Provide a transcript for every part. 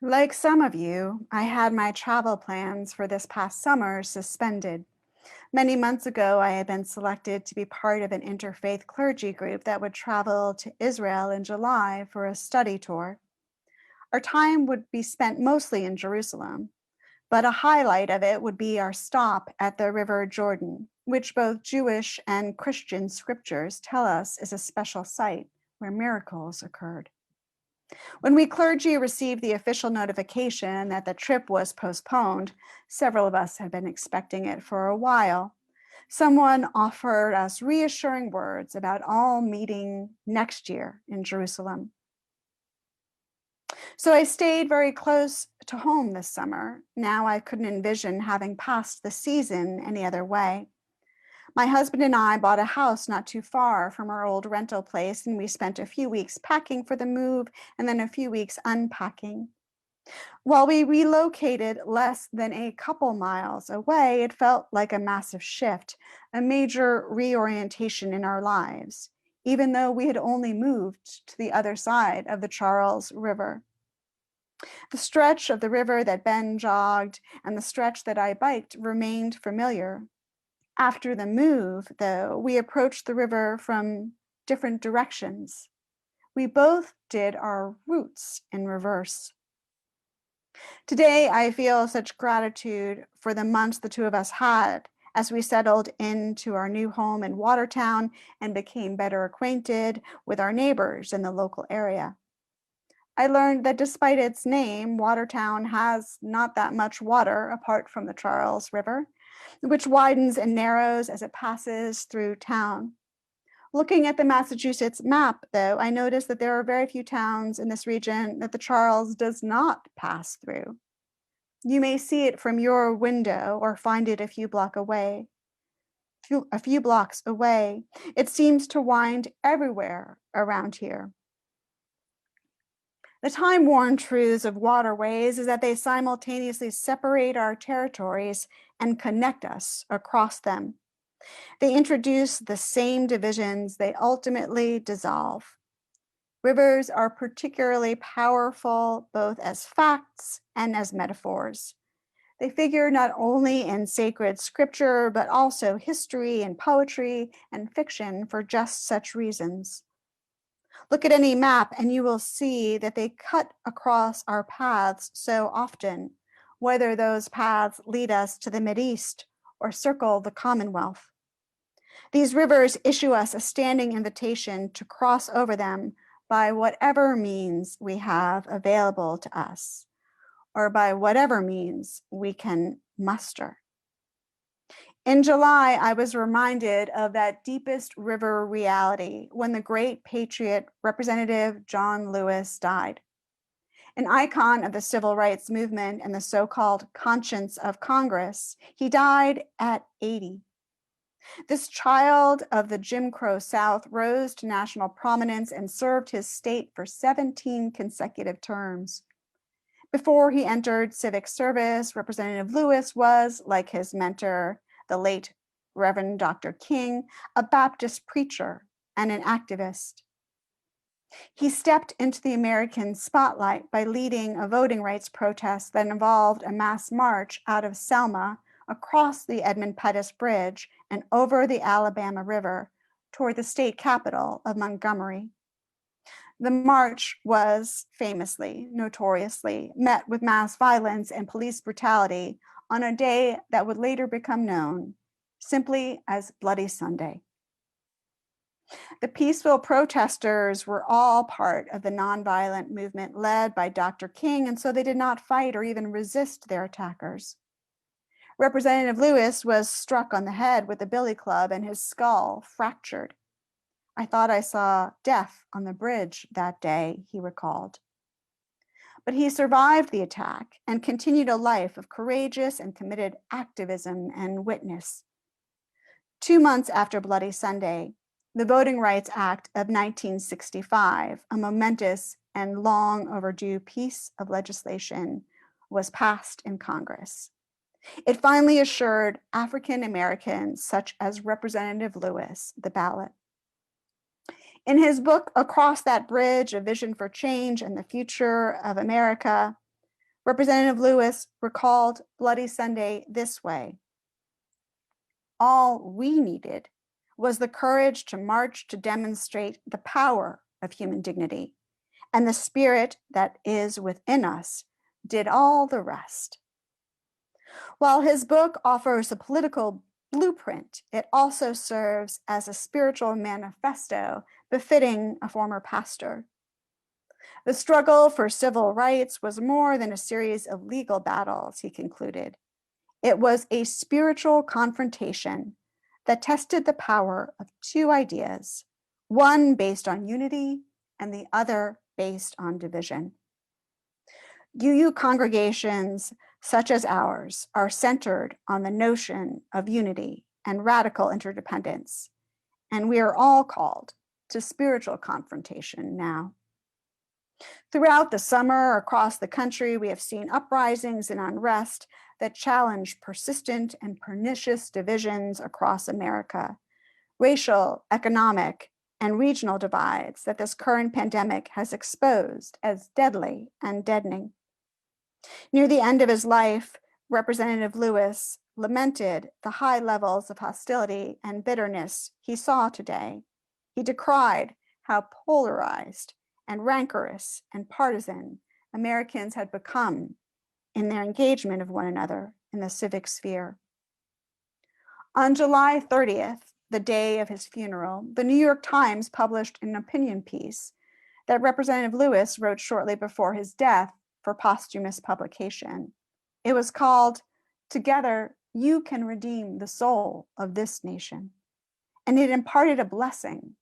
Like some of you, I had my travel plans for this past summer suspended. Many months ago, I had been selected to be part of an interfaith clergy group that would travel to Israel in July for a study tour. Our time would be spent mostly in Jerusalem, but a highlight of it would be our stop at the River Jordan, which both Jewish and Christian scriptures tell us is a special site where miracles occurred. When we clergy received the official notification that the trip was postponed, several of us had been expecting it for a while. Someone offered us reassuring words about all meeting next year in Jerusalem. So I stayed very close to home this summer. Now I couldn't envision having passed the season any other way. My husband and I bought a house not too far from our old rental place, and we spent a few weeks packing for the move and then a few weeks unpacking. While we relocated less than a couple miles away, it felt like a massive shift, a major reorientation in our lives, even though we had only moved to the other side of the Charles River. The stretch of the river that Ben jogged and the stretch that I biked remained familiar. After the move, though, we approached the river from different directions. We both did our routes in reverse. Today, I feel such gratitude for the months the two of us had as we settled into our new home in Watertown and became better acquainted with our neighbors in the local area. I learned that despite its name, Watertown has not that much water apart from the Charles River, which widens and narrows as it passes through town. Looking at the Massachusetts map, though, I noticed that there are very few towns in this region that the Charles does not pass through. You may see it from your window or find it a few blocks away. It seems to wind everywhere around here. The time-worn truths of waterways is that they simultaneously separate our territories and connect us across them. They introduce the same divisions they ultimately dissolve. Rivers are particularly powerful both as facts and as metaphors. They figure not only in sacred scripture, but also history and poetry and fiction for just such reasons. Look at any map and you will see that they cut across our paths so often, whether those paths lead us to the Mideast or circle the Commonwealth. These rivers issue us a standing invitation to cross over them by whatever means we have available to us, or by whatever means we can muster. In July, I was reminded of that deepest river reality when the great patriot Representative John Lewis died. An icon of the civil rights movement and the so-called conscience of Congress, he died at 80. This child of the Jim Crow South rose to national prominence and served his state for 17 consecutive terms. Before he entered civic service, Representative Lewis was, like his mentor, the late Reverend Dr. King, a Baptist preacher and an activist. He stepped into the American spotlight by leading a voting rights protest that involved a mass march out of Selma, across the Edmund Pettus Bridge, and over the Alabama River toward the state capital of Montgomery. The march was famously, notoriously, met with mass violence and police brutality on a day that would later become known simply as Bloody Sunday. The peaceful protesters were all part of the nonviolent movement led by Dr. King, and so they did not fight or even resist their attackers. Representative Lewis was struck on the head with a billy club and his skull fractured. I thought I saw death on the bridge that day, he recalled. But he survived the attack and continued a life of courageous and committed activism and witness. 2 months after Bloody Sunday, the Voting Rights Act of 1965, a momentous and long overdue piece of legislation, was passed in Congress. It finally assured African Americans, such as Representative Lewis, the ballot. In his book, Across That Bridge, A Vision for Change and the Future of America, Representative Lewis recalled Bloody Sunday this way: all we needed was the courage to march to demonstrate the power of human dignity, and the spirit that is within us did all the rest. While his book offers a political blueprint, it also serves as a spiritual manifesto befitting a former pastor. The struggle for civil rights was more than a series of legal battles, he concluded. It was a spiritual confrontation that tested the power of two ideas, one based on unity and the other based on division. UU congregations such as ours are centered on the notion of unity and radical interdependence, and we are all called to spiritual confrontation now. Throughout the summer across the country, we have seen uprisings and unrest that challenge persistent and pernicious divisions across America, racial, economic, and regional divides that this current pandemic has exposed as deadly and deadening. Near the end of his life, Representative Lewis lamented the high levels of hostility and bitterness he saw today. He decried how polarized and rancorous and partisan Americans had become in their engagement of one another in the civic sphere. On July 30th, the day of his funeral, the New York Times published an opinion piece that Representative Lewis wrote shortly before his death for posthumous publication. It was called "Together You Can Redeem the Soul of This Nation," and it imparted a blessing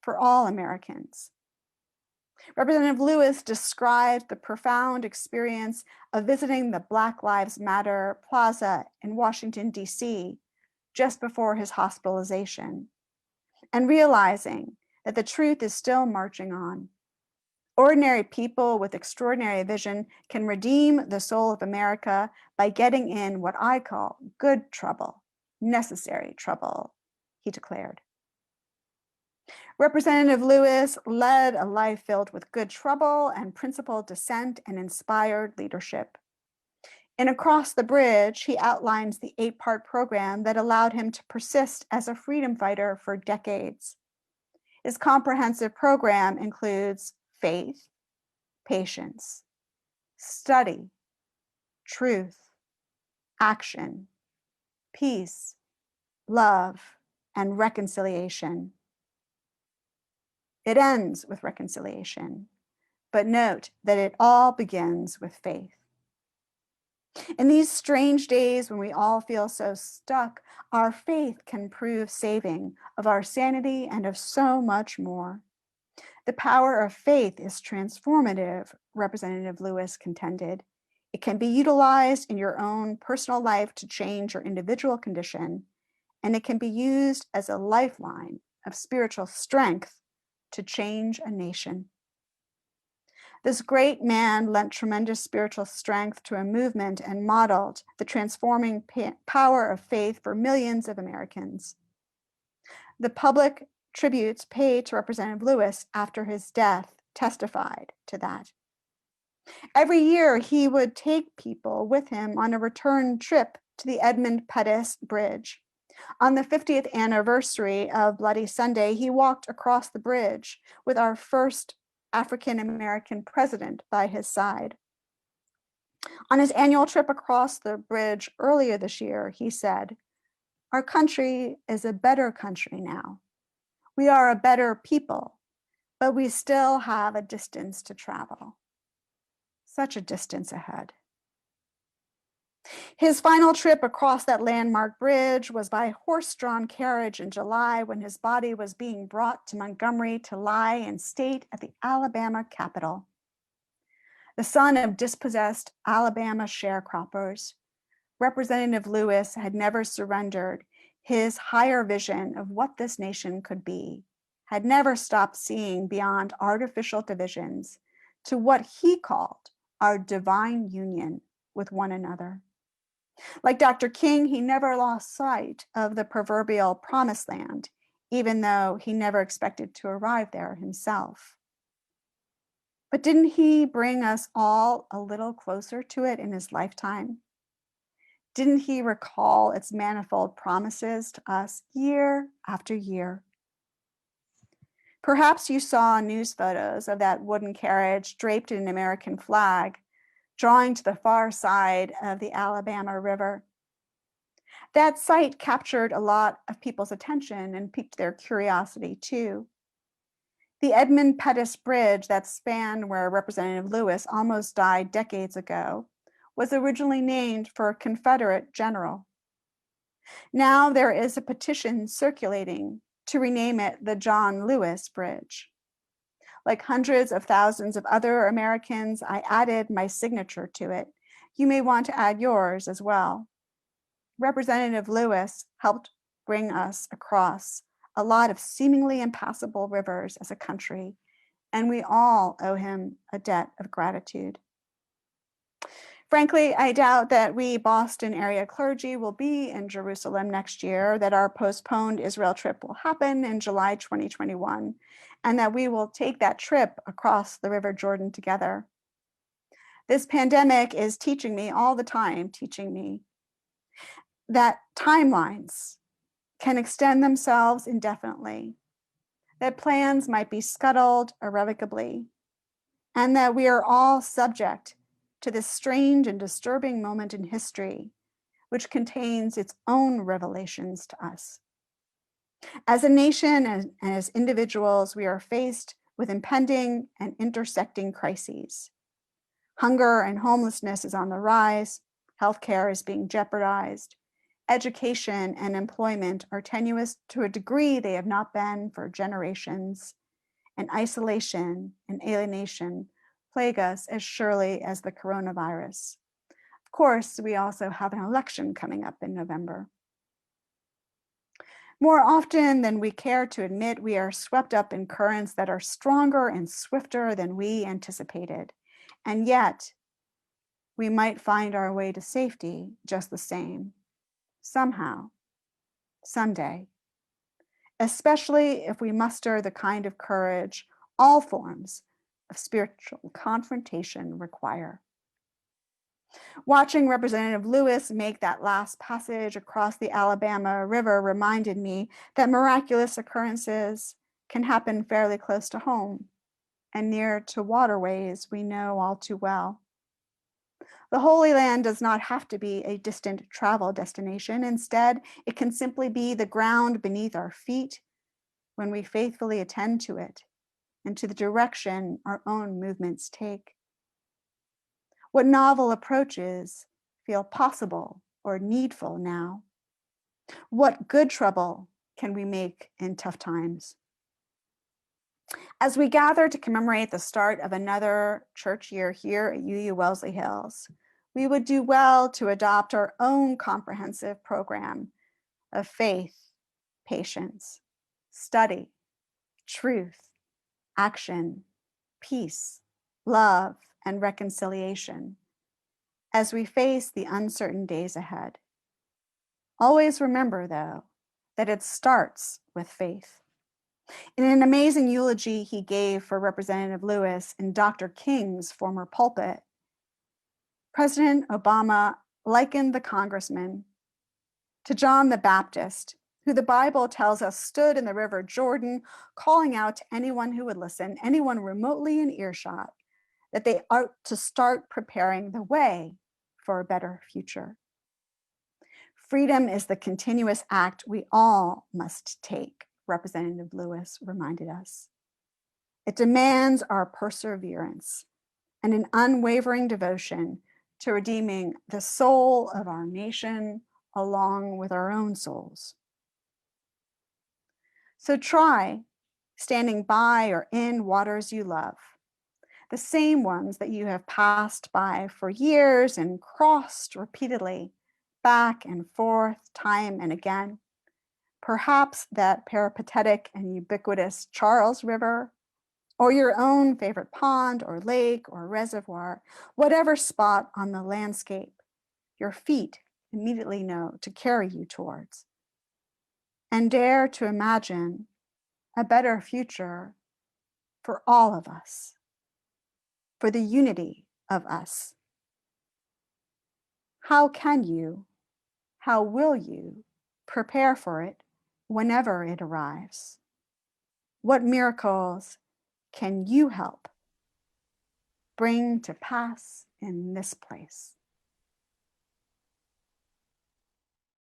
for all Americans. Representative Lewis described the profound experience of visiting the Black Lives Matter Plaza in Washington, D.C., just before his hospitalization, and realizing that the truth is still marching on. Ordinary people with extraordinary vision can redeem the soul of America by getting in what I call good trouble, necessary trouble, he declared. Representative Lewis led a life filled with good trouble and principled dissent and inspired leadership. In Across the Bridge, he outlines the 8-part program that allowed him to persist as a freedom fighter for decades. His comprehensive program includes faith, patience, study, truth, action, peace, love, and reconciliation. It ends with reconciliation, but note that it all begins with faith. In these strange days when we all feel so stuck, our faith can prove saving of our sanity and of so much more. The power of faith is transformative, Representative Lewis contended. It can be utilized in your own personal life to change your individual condition, and it can be used as a lifeline of spiritual strength to change a nation. This great man lent tremendous spiritual strength to a movement and modeled the transforming power of faith for millions of Americans. The public tributes paid to Representative Lewis after his death testified to that. Every year, he would take people with him on a return trip to the Edmund Pettus Bridge. On the 50th anniversary of Bloody Sunday, he walked across the bridge with our first African-American president by his side. On his annual trip across the bridge earlier this year, he said, "Our country is a better country now. We are a better people, but we still have a distance to travel." Such a distance ahead. His final trip across that landmark bridge was by horse-drawn carriage in July when his body was being brought to Montgomery to lie in state at the Alabama Capitol. The son of dispossessed Alabama sharecroppers, Representative Lewis had never surrendered his higher vision of what this nation could be, had never stopped seeing beyond artificial divisions to what he called our divine union with one another. Like Dr. King, he never lost sight of the proverbial promised land, even though he never expected to arrive there himself. But didn't he bring us all a little closer to it in his lifetime? Didn't he recall its manifold promises to us year after year? Perhaps you saw news photos of that wooden carriage draped in an American flag, drawing to the far side of the Alabama River. That sight captured a lot of people's attention and piqued their curiosity too. The Edmund Pettus Bridge that spanned where Representative Lewis almost died decades ago was originally named for a Confederate general. Now there is a petition circulating to rename it the John Lewis Bridge. Like hundreds of thousands of other Americans, I added my signature to it. You may want to add yours as well. Representative Lewis helped bring us across a lot of seemingly impassable rivers as a country, and we all owe him a debt of gratitude. Frankly, I doubt that we Boston area clergy will be in Jerusalem next year, that our postponed Israel trip will happen in July 2021, and that we will take that trip across the River Jordan together. This pandemic is teaching me all the time, that timelines can extend themselves indefinitely, that plans might be scuttled irrevocably, and that we are all subject to this strange and disturbing moment in history, which contains its own revelations to us. As a nation and as individuals, we are faced with impending and intersecting crises. Hunger and homelessness is on the rise, healthcare is being jeopardized, education and employment are tenuous to a degree they have not been for generations, and isolation and alienation plague us as surely as the coronavirus. Of course, we also have an election coming up in November. More often than we care to admit, we are swept up in currents that are stronger and swifter than we anticipated. And yet, we might find our way to safety just the same, somehow, someday, especially if we muster the kind of courage all forms of spiritual confrontation require. Watching Representative Lewis make that last passage across the Alabama River reminded me that miraculous occurrences can happen fairly close to home and near to waterways we know all too well. The Holy Land does not have to be a distant travel destination. Instead, it can simply be the ground beneath our feet when we faithfully attend to it and to the direction our own movements take. What novel approaches feel possible or needful now? What good trouble can we make in tough times? As we gather to commemorate the start of another church year here at UU Wellesley Hills, we would do well to adopt our own comprehensive program of faith, patience, study, truth, action, peace, love, and reconciliation as we face the uncertain days ahead. Always remember, though, that it starts with faith. In an amazing eulogy he gave for Representative Lewis in Dr. King's former pulpit, President Obama likened the congressman to John the Baptist, who the Bible tells us stood in the River Jordan, calling out to anyone who would listen, anyone remotely in earshot, that they ought to start preparing the way for a better future. Freedom is the continuous act we all must take, Representative Lewis reminded us. It demands our perseverance and an unwavering devotion to redeeming the soul of our nation along with our own souls. So try standing by or in waters you love, the same ones that you have passed by for years and crossed repeatedly, back and forth, time and again. Perhaps that peripatetic and ubiquitous Charles River, or your own favorite pond or lake or reservoir, whatever spot on the landscape your feet immediately know to carry you towards. And dare to imagine a better future for all of us for the unity of us. How can you, how will you prepare for it whenever it arrives? What miracles can you help bring to pass in this place?